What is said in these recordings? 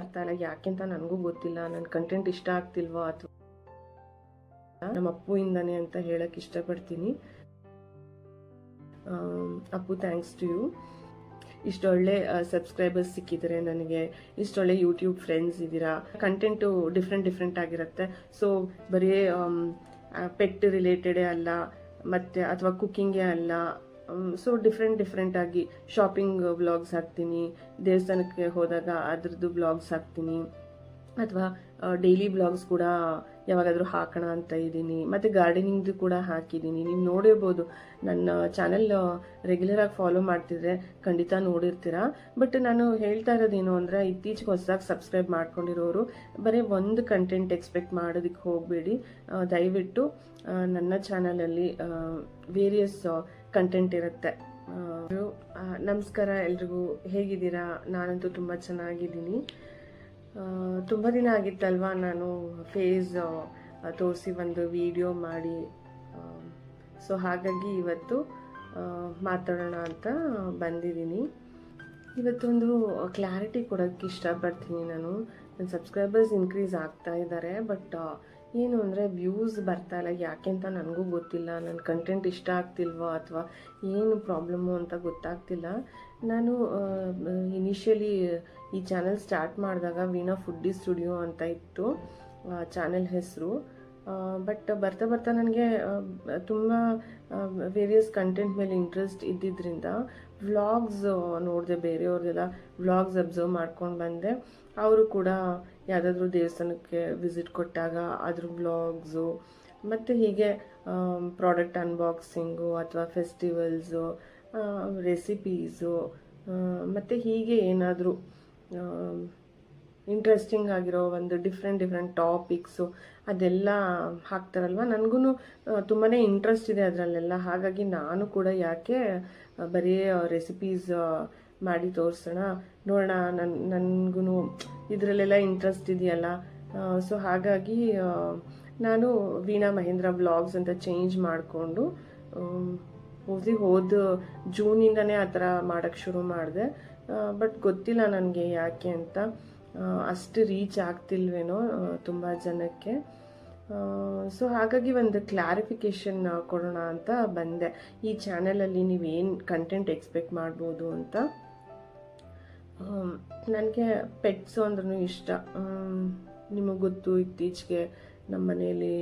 ಬರ್ತಾ ಇಲ್ಲ, ಯಾಕೆಂತ ನನಗೂ ಗೊತ್ತಿಲ್ಲ. ನನ್ನ ಕಂಟೆಂಟ್ ಇಷ್ಟ ಆಗ್ತಿಲ್ವಾ ಅಥವಾ ನಮ್ಮ ಅಪ್ಪು ಇಂದಾನೆ ಅಂತ ಹೇಳಕ್ ಇಷ್ಟಪಡ್ತೀನಿ. Appu, thanks to you. ಇಷ್ಟೊಳ್ಳೆ ಸಬ್ಸ್ಕ್ರೈಬರ್ಸ್ ಸಿಕ್ಕಿದ್ದಾರೆ ನನಗೆ, ಇಷ್ಟೊಳ್ಳೆ ಯೂಟ್ಯೂಬ್ ಫ್ರೆಂಡ್ಸ್ ಇದ್ದೀರಾ. ಕಂಟೆಂಟು ಡಿಫ್ರೆಂಟ್ ಆಗಿರುತ್ತೆ. ಸೊ ಬರೀ ಪೆಟ್ ರಿಲೇಟೆಡೇ ಅಲ್ಲ, ಮತ್ತು ಅಥವಾ ಕುಕ್ಕಿಂಗೇ ಅಲ್ಲ. ಸೊ ಡಿಫ್ರೆಂಟ್ ಆಗಿ ಶಾಪಿಂಗ್ ವ್ಲಾಗ್ಸ್ ಹಾಕ್ತೀನಿ, ದೇವಸ್ಥಾನಕ್ಕೆ ಹೋದಾಗ ಅದ್ರದ್ದು ವ್ಲಾಗ್ಸ್ ಹಾಕ್ತೀನಿ, ಅಥವಾ ಡೈಲಿ ವ್ಲಾಗ್ಸ್ ಕೂಡ ಯಾವಾಗಾದರೂ ಹಾಕೋಣ ಅಂತ ಇದ್ದೀನಿ. ಮತ್ತು ಗಾರ್ಡನಿಂಗ್ದು ಕೂಡ ಹಾಕಿದ್ದೀನಿ. ನೀವು ನೋಡಿರ್ಬೋದು, ನನ್ನ ಚಾನೆಲ್ ರೆಗ್ಯುಲರಾಗಿ ಫಾಲೋ ಮಾಡ್ತಿದ್ರೆ ಖಂಡಿತ ನೋಡಿರ್ತೀರಾ. ಬಟ್ ನಾನು ಹೇಳ್ತಾ ಇರೋದೇನು ಅಂದರೆ, ಇತ್ತೀಚೆಗೆ ಹೊಸದಾಗಿ ಸಬ್ಸ್ಕ್ರೈಬ್ ಮಾಡ್ಕೊಂಡಿರೋರು ಬರೀ ಒಂದು ಕಂಟೆಂಟ್ ಎಕ್ಸ್ಪೆಕ್ಟ್ ಮಾಡೋದಕ್ಕೆ ಹೋಗಬೇಡಿ. ದಯವಿಟ್ಟು ನನ್ನ ಚಾನಲಲ್ಲಿ ವೇರಿಯಸ್ ಕಂಟೆಂಟ್ ಇರುತ್ತೆ. ನಮಸ್ಕಾರ ಎಲ್ರಿಗೂ, ಹೇಗಿದ್ದೀರಾ? ನಾನಂತೂ ತುಂಬ ಚೆನ್ನಾಗಿದ್ದೀನಿ. ತುಂಬ ದಿನ ಆಗಿತ್ತಲ್ವಾ ನಾನು ಫೇಸ್ ತೋರಿಸಿ ಒಂದು ವಿಡಿಯೋ ಮಾಡಿ. ಸೊ ಹಾಗಾಗಿ ಇವತ್ತು ಮಾತಾಡೋಣ ಅಂತ ಬಂದಿದ್ದೀನಿ. ಇವತ್ತೊಂದು ಕ್ಲಾರಿಟಿ ಕೊಡೋಕ್ಕೆ ಇಷ್ಟಪಡ್ತೀನಿ. ನನ್ನ ಸಬ್ಸ್ಕ್ರೈಬರ್ಸ್ ಇನ್ಕ್ರೀಸ್ ಆಗ್ತಾ ಇದ್ದಾರೆ, ಬಟ್ ಏನು ಅಂದರೆ ವ್ಯೂಸ್ ಬರ್ತಾ ಇಲ್ಲ, ಯಾಕೆಂತ ನನಗೂ ಗೊತ್ತಿಲ್ಲ. ನನ್ನ ಕಂಟೆಂಟ್ ಇಷ್ಟ ಆಗ್ತಿಲ್ವಾ ಅಥವಾ ಏನು ಪ್ರಾಬ್ಲಮ್ಮು ಅಂತ ಗೊತ್ತಾಗ್ತಿಲ್ಲ. ನಾನು ಇನಿಷಿಯಲಿ ಈ ಚಾನೆಲ್ ಸ್ಟಾರ್ಟ್ ಮಾಡಿದಾಗ ವೀಣಾ ಫುಡ್ಡಿ ಸ್ಟುಡಿಯೋ ಅಂತ ಇತ್ತು ಚಾನೆಲ್ ಹೆಸರು. ಬಟ್ ಬರ್ತಾ ನನಗೆ ತುಂಬ ವೇರಿಯಸ್ ಕಂಟೆಂಟ್ ಮೇಲೆ ಇಂಟ್ರೆಸ್ಟ್ ಇದ್ದಿದ್ದರಿಂದ ವ್ಲಾಗ್ಸ್ ನೋಡಿದೆ, ಬೇರೆಯವ್ರದ್ದೆಲ್ಲ ವ್ಲಾಗ್ಸ್ ಅಬ್ಸರ್ವ್ ಮಾಡ್ಕೊಂಡು ಬಂದೆ. ಅವರು ಕೂಡ ಯಾವುದಾದ್ರೂ ದೇವಸ್ಥಾನಕ್ಕೆ ವಿಸಿಟ್ ಕೊಟ್ಟಾಗ ಅದ್ರ ವ್ಲಾಗ್ಸು, ಮತ್ತು ಹೀಗೆ ಪ್ರಾಡಕ್ಟ್ ಅನ್ಬಾಕ್ಸಿಂಗು ಅಥವಾ ಫೆಸ್ಟಿವಲ್ಸು, ರೆಸಿಪೀಸು, ಮತ್ತು ಹೀಗೆ ಏನಾದರೂ ಇಂಟ್ರೆಸ್ಟಿಂಗ್ ಆಗಿರೋ ಒಂದು ಡಿಫ್ರೆಂಟ್ ಟಾಪಿಕ್ಸು ಅದೆಲ್ಲ ಹಾಕ್ತಾರಲ್ವ. ನನಗೂ ತುಂಬಾ ಇಂಟ್ರೆಸ್ಟ್ ಇದೆ ಅದರಲ್ಲೆಲ್ಲ. ಹಾಗಾಗಿ ನಾನು ಕೂಡ ಯಾಕೆ ಬರೀ ರೆಸಿಪೀಸ್ ಮಾಡಿ ತೋರಿಸೋಣ, ನೋಡೋಣ, ನನಗೂ ಇದರಲ್ಲೆಲ್ಲ ಇಂಟ್ರೆಸ್ಟ್ ಇದೆಯಲ್ಲ. ಸೊ ಹಾಗಾಗಿ ನಾನು ವೀಣಾ ಮಹೇಂದ್ರ ವ್ಲಾಗ್ಸ್ ಅಂತ ಚೇಂಜ್ ಮಾಡಿಕೊಂಡು ಹೋದ ಜೂನಿಂದನೇ ಆ ಥರ ಮಾಡೋಕ್ಕೆ ಶುರು ಮಾಡಿದೆ. ಬಟ್ ಗೊತ್ತಿಲ್ಲ ನನಗೆ ಯಾಕೆ ಅಂತ, ಅಷ್ಟು ರೀಚ್ ಆಗ್ತಿಲ್ವೇನೋ ತುಂಬ ಜನಕ್ಕೆ. ಸೊ ಹಾಗಾಗಿ ಒಂದು ಕ್ಲಾರಿಫಿಕೇಷನ್ ಕೊಡೋಣ ಅಂತ ಬಂದೆ. ಈ ಚಾನಲಲ್ಲಿ ನೀವೇನು ಕಂಟೆಂಟ್ ಎಕ್ಸ್ಪೆಕ್ಟ್ ಮಾಡ್ಬೋದು ಅಂತ. ನನಗೆ ಪೆಟ್ಸು ಅಂದ್ರೂ ಇಷ್ಟ. ನಿಮಗೆ ಗೊತ್ತು, ಇತ್ತೀಚೆಗೆ ನಮ್ಮ ಮನೆಯಲ್ಲಿ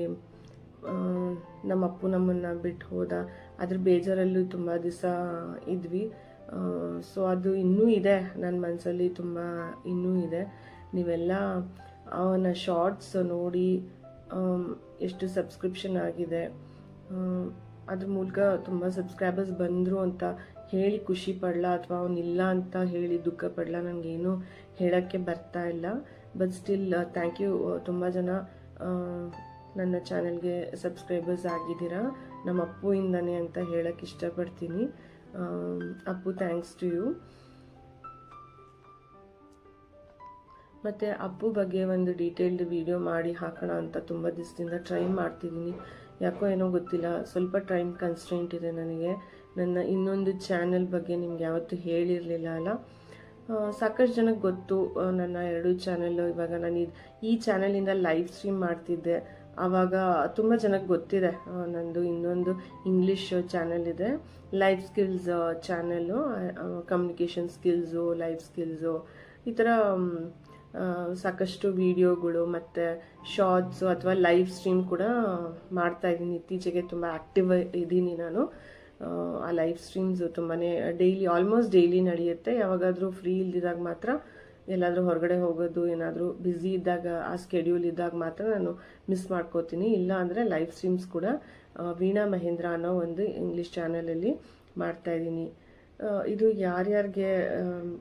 ನಮ್ಮ ಅಪ್ಪು ನಮ್ಮನ್ನು ಬಿಟ್ಟು ಹೋದ. ಅದ್ರ ಬೇಜಾರಲ್ಲೂ ತುಂಬ ದಿವಸ ಇದ್ವಿ. ಸೊ ಅದು ಇನ್ನೂ ಇದೆ ನನ್ನ ಮನಸ್ಸಲ್ಲಿ, ತುಂಬ ಇನ್ನೂ ಇದೆ. ನೀವೆಲ್ಲ ಅವನ ಶಾರ್ಟ್ಸ್ ನೋಡಿ ಎಷ್ಟು ಸಬ್ಸ್ಕ್ರಿಪ್ಷನ್ ಆಗಿದೆ, ಅದ್ರ ಮೂಲಕ ತುಂಬ ಸಬ್ಸ್ಕ್ರೈಬರ್ಸ್ ಬಂದರು ಅಂತ ಹೇಳಿ ಖುಷಿ ಪಡಲ ಅಥವಾ ಅವನಿಲ್ಲ ಅಂತ ಹೇಳಿ ದುಃಖ ಪಡಲ, ನನಗೇನು ಹೇಳೋಕ್ಕೆ ಬರ್ತಾ ಇಲ್ಲ. But still thank you. ತುಂಬ ಜನ ನನ್ನ ಚಾನೆಲ್ಗೆ ಸಬ್ಸ್ಕ್ರೈಬರ್ಸ್ ಆಗಿದ್ದೀರಾ, ನಮ್ಮ ಅಪ್ಪು ಇಂದಾನೆ ಅಂತ ಹೇಳಕ್ಕೆ ಇಷ್ಟಪಡ್ತೀನಿ. Appu, thanks to you. ಮತ್ತು ಅಪ್ಪು ಬಗ್ಗೆ ಒಂದು ಡೀಟೇಲ್ಡ್ ವಿಡಿಯೋ ಮಾಡಿ ಹಾಕೋಣ ಅಂತ ತುಂಬ ದಿವಸದಿಂದ ಟ್ರೈ ಮಾಡ್ತಿದ್ದೀನಿ. ಯಾಕೋ ಏನೋ ಗೊತ್ತಿಲ್ಲ, ಸ್ವಲ್ಪ ಟೈಮ್ ಕನ್ಸ್ಟ್ರೆಂಟ್ ಇದೆ ನನಗೆ. ನನ್ನ ಇನ್ನೊಂದು ಚಾನೆಲ್ ಬಗ್ಗೆ ನಿಮ್ಗೆ ಯಾವತ್ತೂ ಹೇಳಿರಲಿಲ್ಲ ಅಲ್ಲ. ಸಾಕಷ್ಟು ಜನಕ್ಕೆ ಗೊತ್ತು ನನ್ನ 2 ಚಾನೆಲ್ಲು. ಇವಾಗ ನಾನು ಈ ಚಾನೆಲಿಂದ ಲೈವ್ ಸ್ಟ್ರೀಮ್ ಮಾಡ್ತಿದ್ದೆ, ಆವಾಗ ತುಂಬ ಜನಕ್ಕೆ ಗೊತ್ತಿದೆ. ನಂದು ಇನ್ನೊಂದು ಇಂಗ್ಲೀಷ್ ಚಾನೆಲ್ ಇದೆ, life skills channel. Communication skills, life skills, ಈ ಥರ ಸಾಕಷ್ಟು ವಿಡಿಯೋಗಳು ಮತ್ತು ಶಾರ್ಟ್ಸು ಅಥವಾ ಲೈವ್ ಸ್ಟ್ರೀಮ್ ಕೂಡ ಮಾಡ್ತಾಯಿದ್ದೀನಿ. ಇತ್ತೀಚೆಗೆ ತುಂಬ ಆ್ಯಕ್ಟಿವ್ ಇದ್ದೀನಿ ನಾನು. ಆ ಲೈವ್ ಸ್ಟ್ರೀಮ್ಸು ತುಂಬಾ ಆಲ್ಮೋಸ್ಟ್ ಡೈಲಿ ನಡೆಯುತ್ತೆ. ಯಾವಾಗಾದರೂ ಫ್ರೀ ಇಲ್ದಿದ್ದಾಗ ಮಾತ್ರ, ಎಲ್ಲಾದರೂ ಹೊರಗಡೆ ಹೋಗೋದು, ಏನಾದರೂ ಬ್ಯುಸಿ ಇದ್ದಾಗ, ಆ ಸ್ಕೆಡ್ಯೂಲ್ ಇದ್ದಾಗ ಮಾತ್ರ ನಾನು ಮಿಸ್ ಮಾಡ್ಕೋತೀನಿ. ಇಲ್ಲ ಅಂದರೆ ಲೈವ್ ಸ್ಟ್ರೀಮ್ಸ್ ಕೂಡ ವೀಣಾ ಮಹೇಂದ್ರ ಅನ್ನೋ ಒಂದು ಇಂಗ್ಲೀಷ್ ಚಾನಲಲ್ಲಿ ಮಾಡ್ತಾಯಿದ್ದೀನಿ. ಇದು ಯಾರ್ಯಾರಿಗೆ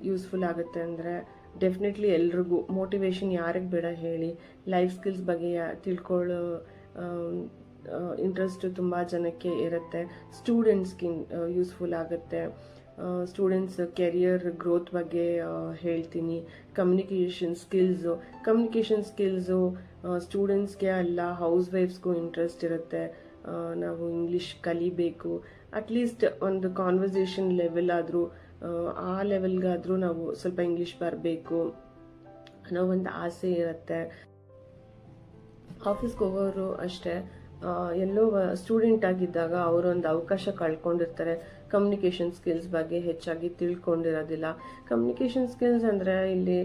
ಯೂಸ್ಫುಲ್ ಆಗುತ್ತೆ ಅಂದರೆ, ಡೆಫಿನೆಟ್ಲಿ ಎಲ್ರಿಗೂ. ಮೋಟಿವೇಶನ್ ಯಾರಿಗೆ ಬೇಡ ಹೇಳಿ? ಲೈಫ್ ಸ್ಕಿಲ್ಸ್ ಬಗ್ಗೆ ತಿಳ್ಕೊಳ್ಳೋ ಇಂಟ್ರೆಸ್ಟ್ ತುಂಬ ಜನಕ್ಕೆ ಇರುತ್ತೆ. ಸ್ಟೂಡೆಂಟ್ಸ್ಗೆ ಯೂಸ್ಫುಲ್ ಆಗುತ್ತೆ. ಸ್ಟೂಡೆಂಟ್ಸ್ ಕೆರಿಯರ್ ಗ್ರೋತ್ ಬಗ್ಗೆ ಹೇಳ್ತೀನಿ. ಕಮ್ಯುನಿಕೇಷನ್ ಸ್ಕಿಲ್ಸು ಸ್ಟೂಡೆಂಟ್ಸ್ಗೆ ಅಲ್ಲ, ಹೌಸ್ ವೈಫ್ಸ್ಗೂ ಇಂಟ್ರೆಸ್ಟ್ ಇರುತ್ತೆ. ನಾವು ಇಂಗ್ಲೀಷ್ ಕಲಿಬೇಕು, ಅಟ್ಲೀಸ್ಟ್ ಒಂದು ಕಾನ್ವರ್ಸೇಷನ್ ಲೆವೆಲ್ ಆದರೂ, ಆ ಲೆವೆಲ್ಗಾದರೂ ನಾವು ಸ್ವಲ್ಪ ಇಂಗ್ಲೀಷ್ ಬರಬೇಕು. ಅನ್ನೋ ಒಂದು ಆಸೆ ಇರುತ್ತೆ. ಆಫೀಸ್ಗೆ ಹೋಗೋರು ಅಷ್ಟೇ, ಎಲ್ಲೋ ಸ್ಟೂಡೆಂಟ್ ಆಗಿದ್ದಾಗ ಅವರೊಂದು ಅವಕಾಶ ಕಳ್ಕೊಂಡಿರ್ತಾರೆ. ಕಮ್ಯುನಿಕೇಷನ್ ಸ್ಕಿಲ್ಸ್ ಬಗ್ಗೆ ಹೆಚ್ಚಾಗಿ ತಿಳ್ಕೊಂಡಿರೋದಿಲ್ಲ. ಕಮ್ಯುನಿಕೇಷನ್ ಸ್ಕಿಲ್ಸ್ ಅಂದರೆ ಇಲ್ಲಿ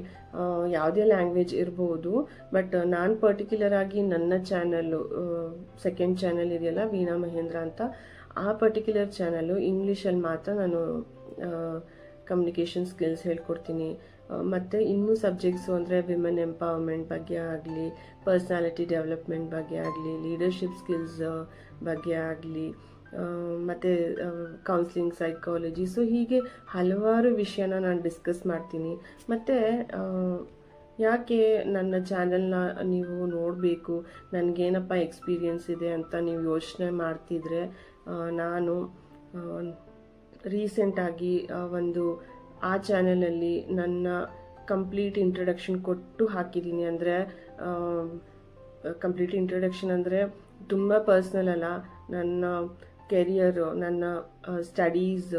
ಯಾವುದೇ ಲ್ಯಾಂಗ್ವೇಜ್ ಇರ್ಬೋದು, ಬಟ್ ನಾನು ಪರ್ಟಿಕ್ಯುಲರ್ ಆಗಿ ನನ್ನ ಚಾನಲ್ಲು, ಸೆಕೆಂಡ್ ಚಾನಲ್ ಇದೆಯಲ್ಲ ವೀಣಾ ಮಹೇಂದ್ರ ಅಂತ, ಆ ಪರ್ಟಿಕ್ಯುಲರ್ ಚಾನಲ್ಲು ಇಂಗ್ಲೀಷಲ್ಲಿ ಮಾತ್ರ ನಾನು ಕಮ್ಯುನಿಕೇಷನ್ ಸ್ಕಿಲ್ಸ್ ಹೇಳ್ಕೊಡ್ತೀನಿ. ಮತ್ತು ಇನ್ನೂ ಸಬ್ಜೆಕ್ಟ್ಸು ಅಂದರೆ ವಿಮೆನ್ ಎಂಪವರ್ಮೆಂಟ್ ಬಗ್ಗೆ ಆಗಲಿ, ಪರ್ಸ್ನಾಲಿಟಿ ಡೆವಲಪ್ಮೆಂಟ್ ಬಗ್ಗೆ ಆಗಲಿ, ಲೀಡರ್ಶಿಪ್ ಸ್ಕಿಲ್ಸ್ ಬಗ್ಗೆ ಆಗಲಿ, ಮತ್ತು ಕೌನ್ಸಿಲಿಂಗ್, ಸೈಕಾಲಜಿ, ಸೊ ಹೀಗೆ ಹಲವಾರು ವಿಷಯನ ನಾನು ಡಿಸ್ಕಸ್ ಮಾಡ್ತೀನಿ. ಮತ್ತು ಯಾಕೆ ನನ್ನ ಚಾನಲ್ನ ನೀವು ನೋಡಬೇಕು, ನನಗೇನಪ್ಪ ಎಕ್ಸ್ಪೀರಿಯನ್ಸ್ ಇದೆ ಅಂತ ನೀವು ಯೋಚನೆ ಮಾಡ್ತಿದ್ರೆ, ನಾನು ರೀಸೆಂಟಾಗಿ ಆ ಚಾನಲಲ್ಲಿ ನನ್ನ ಕಂಪ್ಲೀಟ್ ಇಂಟ್ರಡಕ್ಷನ್ ಕೊಟ್ಟು ಹಾಕಿದ್ದೀನಿ. ಅಂದರೆ ಕಂಪ್ಲೀಟ್ ಇಂಟ್ರಡಕ್ಷನ್ ಅಂದರೆ ತುಂಬ ಪರ್ಸ್ನಲ್ ಅಲ್ಲ, ನನ್ನ ಕೆರಿಯರು, ನನ್ನ ಸ್ಟಡೀಸ್,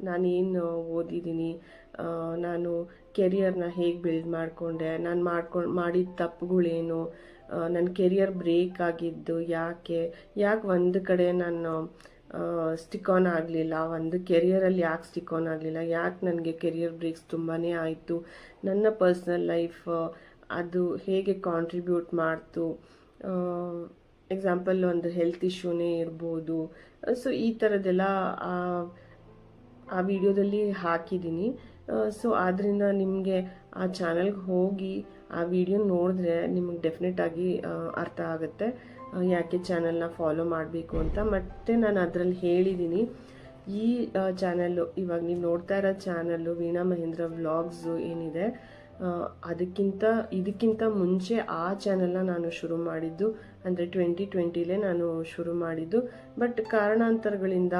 ನಾನೇನು ಓದಿದ್ದೀನಿ, ನಾನು ಕೆರಿಯರ್ನ ಹೇಗೆ ಬಿಲ್ಡ್ ಮಾಡಿಕೊಂಡೆ, ನಾನು ಮಾಡಿದ ತಪ್ಪುಗಳೇನು, ನನ್ನ ಕೆರಿಯರ್ ಬ್ರೇಕ್ ಆಗಿದ್ದು ಯಾಕೆ ಒಂದು ಕಡೆ ನಾನು ಸ್ಟಿಕ್ ಆನ್ ಆಗಲಿಲ್ಲ, ಒಂದು ಕೆರಿಯರಲ್ಲಿ ಯಾಕೆ ಸ್ಟಿಕ್ ಆನ್ ಆಗಲಿಲ್ಲ, ಯಾಕೆ ನನಗೆ ಕೆರಿಯರ್ ಬ್ರೇಕ್ಸ್ ತುಂಬಾ ಆಯಿತು, ನನ್ನ ಪರ್ಸ್ನಲ್ ಲೈಫ್ ಅದು ಹೇಗೆ ಕಾಂಟ್ರಿಬ್ಯೂಟ್ ಮಾಡ್ತು, ಎಕ್ಸಾಂಪಲ್ ಒಂದು ಹೆಲ್ತ್ ಇಶ್ಯೂನೇ ಇರ್ಬೋದು. ಸೊ ಈ ಥರದ್ದೆಲ್ಲ ಆ ವಿಡಿಯೋದಲ್ಲಿ ಹಾಕಿದ್ದೀನಿ. ಸೊ ಆದ್ದರಿಂದ ನಿಮಗೆ ಆ ಚಾನಲ್ಗೆ ಹೋಗಿ ಆ ವಿಡಿಯೋ ನೋಡಿದ್ರೆ ನಿಮಗೆ ಡೆಫಿನೆಟಾಗಿ ಅರ್ಥ ಆಗುತ್ತೆ ಯಾಕೆ ಚಾನಲ್ನ ಫಾಲೋ ಮಾಡಬೇಕು ಅಂತ. ಮತ್ತು ನಾನು ಅದರಲ್ಲಿ ಹೇಳಿದ್ದೀನಿ, ಈ ಚಾನಲ್ಲು, ಇವಾಗ ನೀವು ನೋಡ್ತಾ ಇರೋ ಚಾನಲ್ಲು ವೀಣಾ ಮಹೇಂದ್ರ ವ್ಲಾಗ್ಸು ಏನಿದೆ, ಇದಕ್ಕಿಂತ ಮುಂಚೆ ಆ ಚಾನಲ್ನ ನಾನು ಶುರು ಮಾಡಿದ್ದು, ಅಂದರೆ 2020ಲೇ ನಾನು ಶುರು ಮಾಡಿದ್ದು. ಬಟ್ ಕಾರಣಾಂತರಗಳಿಂದ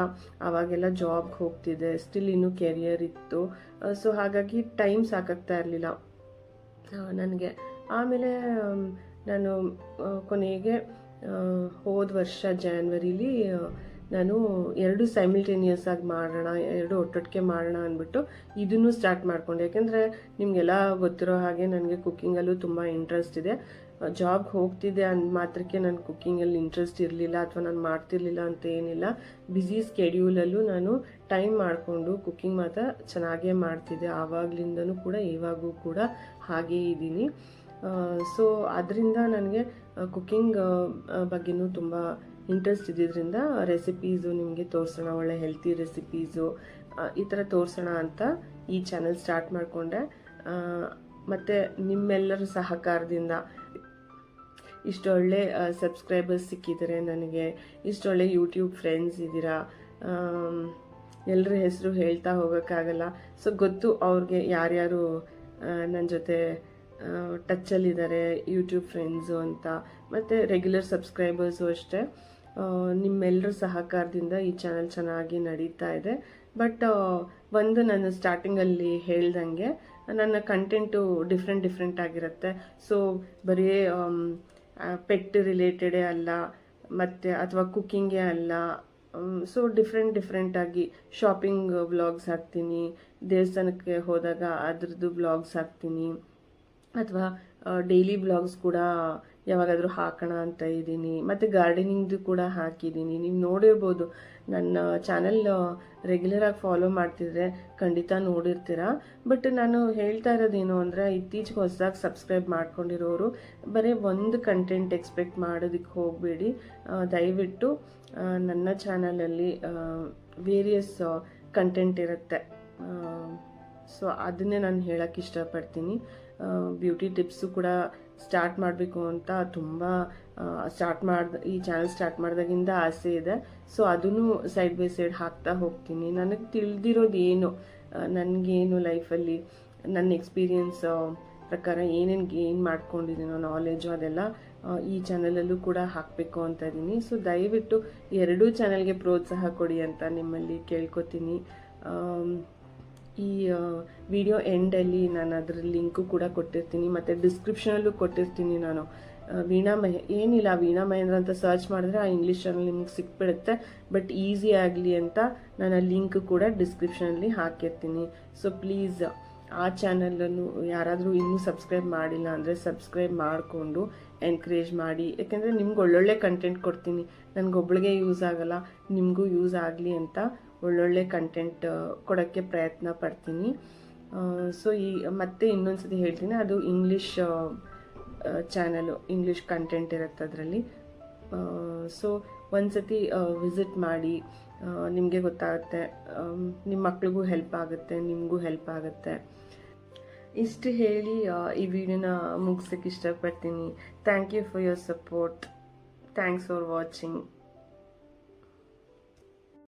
ಆವಾಗೆಲ್ಲ ಜಾಬ್ಗೆ ಹೋಗ್ತಿದ್ದೆ, ಸ್ಟಿಲ್ ಇನ್ನೂ ಕೆರಿಯರ್ ಇತ್ತು. ಸೊ ಹಾಗಾಗಿ ಟೈಮ್ ಸಾಕಾಗ್ತಾ ಇರಲಿಲ್ಲ ನನಗೆ. ಆಮೇಲೆ ನಾನು ಕೊನೆಗೆ ಹೋದ ವರ್ಷ ಜಾನ್ವರಿಲಿ ನಾನು 2 ಸೈಮಿಲ್ಟೇನಿಯಸ್ ಆಗಿ ಮಾಡೋಣ, 2 ಒಟ್ಟೊಟ್ಟಿಗೆ ಮಾಡೋಣ ಅಂದ್ಬಿಟ್ಟು ಇದನ್ನು ಸ್ಟಾರ್ಟ್ ಮಾಡಿಕೊಂಡೆ. ಯಾಕೆಂದರೆ ನಿಮಗೆಲ್ಲ ಗೊತ್ತಿರೋ ಹಾಗೆ ನನಗೆ ಕುಕ್ಕಿಂಗಲ್ಲೂ ತುಂಬ ಇಂಟ್ರೆಸ್ಟ್ ಇದೆ. ಜಾಬ್ಗೆ ಹೋಗ್ತಿದ್ದೆ ಅಂದ ಮಾತ್ರಕ್ಕೆ ನನ್ನ ಕುಕ್ಕಿಂಗಲ್ಲಿ ಇಂಟ್ರೆಸ್ಟ್ ಇರಲಿಲ್ಲ ಅಥವಾ ನಾನು ಮಾಡ್ತಿರ್ಲಿಲ್ಲ ಅಂತ ಏನಿಲ್ಲ. ಬ್ಯುಸಿ ಸ್ಕೆಡ್ಯೂಲಲ್ಲೂ ನಾನು ಟೈಮ್ ಮಾಡಿಕೊಂಡು ಕುಕ್ಕಿಂಗ್ ಮಾತ್ರ ಚೆನ್ನಾಗೇ ಮಾಡ್ತಿದ್ದೆ. ಆವಾಗಲಿಂದನೂ ಕೂಡ ಇವಾಗೂ ಕೂಡ ಹಾಗೇ ಇದ್ದೀನಿ. ಸೊ ಅದರಿಂದ ನನಗೆ ಕುಕ್ಕಿಂಗ್ ಬಗ್ಗೆನೂ ತುಂಬ ಇಂಟ್ರೆಸ್ಟ್ ಇದ್ದಿದ್ದರಿಂದ ರೆಸಿಪೀಸು ನಿಮಗೆ ತೋರಿಸೋಣ, ಒಳ್ಳೆ ಹೆಲ್ತಿ ರೆಸಿಪೀಸು ಈ ಥರ ತೋರಿಸೋಣ ಅಂತ ಈ ಚಾನಲ್ ಸ್ಟಾರ್ಟ್ ಮಾಡಿಕೊಂಡೆ. ಮತ್ತು ನಿಮ್ಮೆಲ್ಲರ ಸಹಕಾರದಿಂದ ಇಷ್ಟೊಳ್ಳೆ ಸಬ್ಸ್ಕ್ರೈಬರ್ಸ್ ಸಿಕ್ಕಿದ್ದಾರೆ ನನಗೆ, ಇಷ್ಟೊಳ್ಳೆ ಯೂಟ್ಯೂಬ್ ಫ್ರೆಂಡ್ಸ್ ಇದ್ದೀರಾ. ಎಲ್ಲರ ಹೆಸರು ಹೇಳ್ತಾ ಹೋಗೋಕ್ಕಾಗಲ್ಲ. ಸೊ ಗೊತ್ತು ಅವ್ರಿಗೆ ಯಾರ್ಯಾರು ನನ್ನ ಜೊತೆ ಟಚ್ಚಲ್ಲಿದ್ದಾರೆ ಯೂಟ್ಯೂಬ್ ಫ್ರೆಂಡ್ಸು ಅಂತ. ಮತ್ತು ರೆಗ್ಯುಲರ್ ಸಬ್ಸ್ಕ್ರೈಬರ್ಸು ಅಷ್ಟೇ. ನಿಮ್ಮೆಲ್ಲರ ಸಹಕಾರದಿಂದ ಈ ಚಾನಲ್ ಚೆನ್ನಾಗಿ ನಡೀತಾ ಇದೆ. ಬಟ್ ಒಂದು ನಾನು ಸ್ಟಾರ್ಟಿಂಗಲ್ಲಿ ಹೇಳ್ದಂಗೆ ನನ್ನ ಕಂಟೆಂಟು ಡಿಫ್ರೆಂಟ್ ಆಗಿರುತ್ತೆ. ಸೊ ಬರೀ ಪೆಟ್ ರಿಲೇಟೆಡೇ ಅಲ್ಲ, ಮತ್ತು ಅಥವಾ ಕುಕ್ಕಿಂಗೇ ಅಲ್ಲ. ಸೊ ಡಿಫ್ರೆಂಟಾಗಿ ಶಾಪಿಂಗ್ ವ್ಲಾಗ್ಸ್ ಹಾಕ್ತೀನಿ, ದೇವಸ್ಥಾನಕ್ಕೆ ಹೋದಾಗ ಅದ್ರದ್ದು ವ್ಲಾಗ್ಸ್ ಹಾಕ್ತೀನಿ, ಅಥವಾ ಡೈಲಿ ವ್ಲಾಗ್ಸ್ ಕೂಡ ಯಾವಾಗಾದರೂ ಹಾಕೋಣ ಅಂತ ಇದ್ದೀನಿ. ಮತ್ತು ಗಾರ್ಡನಿಂಗ್ದು ಕೂಡ ಹಾಕಿದ್ದೀನಿ. ನೀವು ನೋಡಿರ್ಬೋದು, ನನ್ನ ಚಾನಲ್ ರೆಗ್ಯುಲರಾಗಿ ಫಾಲೋ ಮಾಡ್ತಿದ್ರೆ ಖಂಡಿತ ನೋಡಿರ್ತೀರ. ಬಟ್ ನಾನು ಹೇಳ್ತಾ ಇರೋದೇನು ಅಂದರೆ, ಇತ್ತೀಚೆಗೆ ಹೊಸದಾಗಿ ಸಬ್ಸ್ಕ್ರೈಬ್ ಮಾಡ್ಕೊಂಡಿರೋರು ಬರೀ ಒಂದು ಕಂಟೆಂಟ್ ಎಕ್ಸ್ಪೆಕ್ಟ್ ಮಾಡೋದಕ್ಕೆ ಹೋಗಬೇಡಿ. ದಯವಿಟ್ಟು ನನ್ನ ಚಾನಲಲ್ಲಿ ವೇರಿಯಸ್ ಕಂಟೆಂಟ್ ಇರುತ್ತೆ. ಸೊ ಅದನ್ನೇ ನಾನು ಹೇಳೋಕ್ಕೆ ಇಷ್ಟಪಡ್ತೀನಿ. ಬ್ಯೂಟಿ ಟಿಪ್ಸು ಕೂಡ ಸ್ಟಾರ್ಟ್ ಮಾಡಬೇಕು ಅಂತ ತುಂಬ ಈ ಚಾನಲ್ ಸ್ಟಾರ್ಟ್ ಮಾಡಿದಾಗಿಂದ ಆಸೆ ಇದೆ. ಸೊ ಅದನ್ನು ಸೈಡ್ ಬೈ ಸೈಡ್ ಹಾಕ್ತಾ ಹೋಗ್ತೀನಿ. ನನಗೆ ತಿಳಿದಿರೋದು ಏನು, ನನಗೇನು ಲೈಫಲ್ಲಿ ನನ್ನ ಎಕ್ಸ್ಪೀರಿಯನ್ಸ್ ಪ್ರಕಾರ ಏನೇನು ಗೇನ್ ಮಾಡ್ಕೊಂಡಿದ್ದೀನೋ ನಾಲೆಜು, ಅದೆಲ್ಲ ಈ ಚಾನಲಲ್ಲೂ ಕೂಡ ಹಾಕಬೇಕು ಅಂತ ಇದ್ದೀನಿ. ಸೊ ದಯವಿಟ್ಟು 2 ಚಾನಲ್ಗೆ ಪ್ರೋತ್ಸಾಹ ಕೊಡಿ ಅಂತ ನಿಮ್ಮಲ್ಲಿ ಕೇಳ್ಕೊತೀನಿ. ಈ ವಿಡಿಯೋ ಎಂಡಲ್ಲಿ ನಾನು ಅದರ ಲಿಂಕು ಕೂಡ ಕೊಟ್ಟಿರ್ತೀನಿ, ಮತ್ತು ಡಿಸ್ಕ್ರಿಪ್ಷನಲ್ಲೂ ಕೊಟ್ಟಿರ್ತೀನಿ. ನಾನು ವೀಣಾ ಮಹೇಂದ್ರ ಅಂತ ಸರ್ಚ್ ಮಾಡಿದ್ರೆ ಆ ಇಂಗ್ಲೀಷ್ ಚಾನಲ್ ನಿಮ್ಗೆ ಸಿಕ್ಬಿಡುತ್ತೆ. ಬಟ್ ಈಸಿ ಆಗಲಿ ಅಂತ ನಾನು ಆ ಲಿಂಕ್ ಕೂಡ ಡಿಸ್ಕ್ರಿಪ್ಷನಲ್ಲಿ ಹಾಕಿರ್ತೀನಿ. ಸೊ ಪ್ಲೀಸ್ ಆ ಚಾನಲನ್ನು ಯಾರಾದರೂ ಇನ್ನೂ ಸಬ್ಸ್ಕ್ರೈಬ್ ಮಾಡಿಲ್ಲ ಅಂದರೆ ಸಬ್ಸ್ಕ್ರೈಬ್ ಮಾಡಿಕೊಂಡು ಎನ್ಕರೇಜ್ ಮಾಡಿ. ಯಾಕೆಂದರೆ ನಿಮ್ಗೆ ಒಳ್ಳೊಳ್ಳೆ ಕಂಟೆಂಟ್ ಕೊಡ್ತೀನಿ. ನನಗೊಬ್ಳಿಗೆ ಯೂಸ್ ಆಗಲ್ಲ, ನಿಮಗೂ ಯೂಸ್ ಆಗಲಿ ಅಂತ ಒಳ್ಳೊಳ್ಳೆ ಕಂಟೆಂಟ್ ಕೊಡೋಕ್ಕೆ ಪ್ರಯತ್ನ ಪಡ್ತೀನಿ. ಸೊ ಮತ್ತೆ ಇನ್ನೊಂದು ಸತಿ ಹೇಳ್ತೀನಿ, ಅದು ಇಂಗ್ಲೀಷ್ ಚಾನಲು, ಇಂಗ್ಲೀಷ್ ಕಂಟೆಂಟ್ ಇರುತ್ತೆ ಅದರಲ್ಲಿ. ಸೊ ಒಂದ್ಸತಿ ವಿಸಿಟ್ ಮಾಡಿ, ನಿಮಗೆ ಗೊತ್ತಾಗುತ್ತೆ, ನಿಮ್ಮ ಮಕ್ಳಿಗೂ ಹೆಲ್ಪ್ ಆಗುತ್ತೆ, ನಿಮಗೂ ಹೆಲ್ಪ್ ಆಗುತ್ತೆ. ಇಷ್ಟು ಹೇಳಿ ಈ ವಿಡಿಯೋನ ಮುಗಿಸೋಕ್ಕೆ ಇಷ್ಟಪಡ್ತೀನಿ. Thank you for your support. Thanks for watching.